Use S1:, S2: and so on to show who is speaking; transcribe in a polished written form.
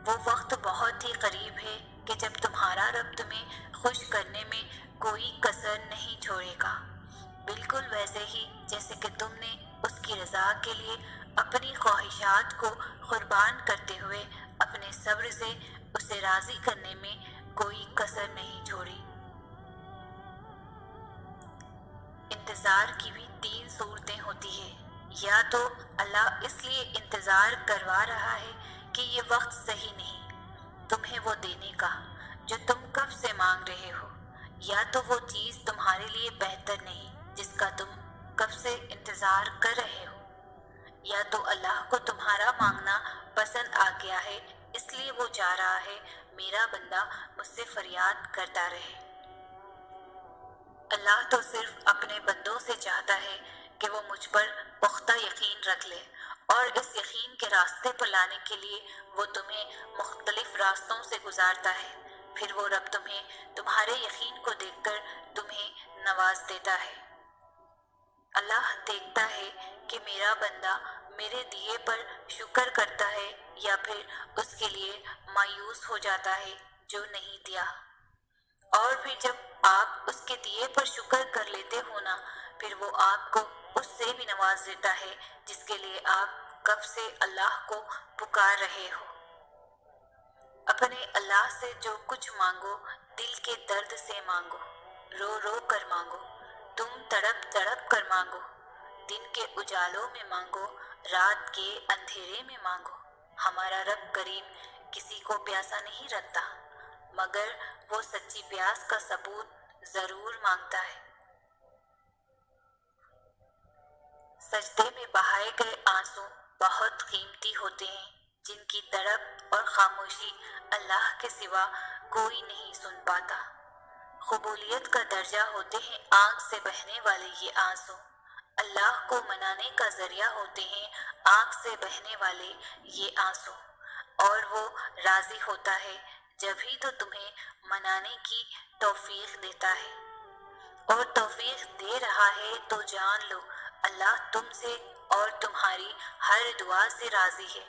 S1: وہ وقت بہت ہی قریب ہے کہ جب تمہارا رب تمہیں خوش کرنے میں کوئی کسر نہیں چھوڑے گا، بالکل ویسے ہی جیسے کہ تم نے اس کی رضا کے لیے اپنی خواہشات کو قربان کرتے ہوئے اپنے صبر سے اسے راضی کرنے میں کوئی کسر نہیں چھوڑی۔ انتظار کی بھی 3 صورتیں ہوتی ہیں۔ یا تو اللہ اس لیے انتظار کروا رہا ہے کہ یہ وقت صحیح نہیں تمہیں وہ دینے کا جو تم کب سے مانگ رہے ہو، یا تو وہ چیز تمہارے لیے بہتر نہیں جس کا تم کب سے انتظار کر رہے ہو، یا تو اللہ کو تمہارا مانگنا پسند آ گیا ہے اس لیے وہ چاہ رہا ہے میرا بندہ مجھ سے فریاد کرتا رہے۔ اللہ تو صرف اپنے بندوں سے چاہتا ہے کہ وہ مجھ پر پختہ یقین رکھ لے، اور اس یقین کے راستے پر لانے کے لیے وہ تمہیں مختلف راستوں سے گزارتا ہے، پھر وہ رب تمہیں تمہارے یقین کو دیکھ کر تمہیں نواز دیتا ہے۔ اللہ دیکھتا ہے کہ میرا بندہ میرے دیے پر شکر کرتا ہے یا پھر اس کے لیے مایوس ہو جاتا ہے جو نہیں دیا، اور پھر جب آپ اس کے دیے پر شکر کر لیتے ہو نا، پھر وہ آپ کو اس سے بھی نواز دیتا ہے جس کے لیے آپ کب سے اللہ کو پکار رہے ہو۔ اپنے اللہ سے جو کچھ مانگو دل کے درد سے مانگو، رو رو کر مانگو، تم تڑپ تڑپ کر مانگو، دن کے اجالوں میں مانگو، رات کے اندھیرے میں مانگو۔ ہمارا رب کریم کسی کو پیاسا نہیں رکھتا، مگر وہ سچی پیاس کا ثبوت ضرور مانگتا ہے۔ سجدے میں بہائے گئے آنسو بہت قیمتی ہوتے ہیں، جن کی تڑپ اور خاموشی اللہ کے سوا کوئی نہیں سن پاتا۔ قبولیت کا درجہ ہوتے ہیں آنکھ سے بہنے والے یہ آنسو، اللہ کو منانے کا ذریعہ ہوتے ہیں آنکھ سے بہنے والے یہ آنسو، اور وہ راضی ہوتا ہے جبھی تو تمہیں منانے کی توفیق دیتا ہے، اور توفیق دے رہا ہے تو جان لو اللہ تم سے اور تمہاری ہر دعا سے راضی ہے۔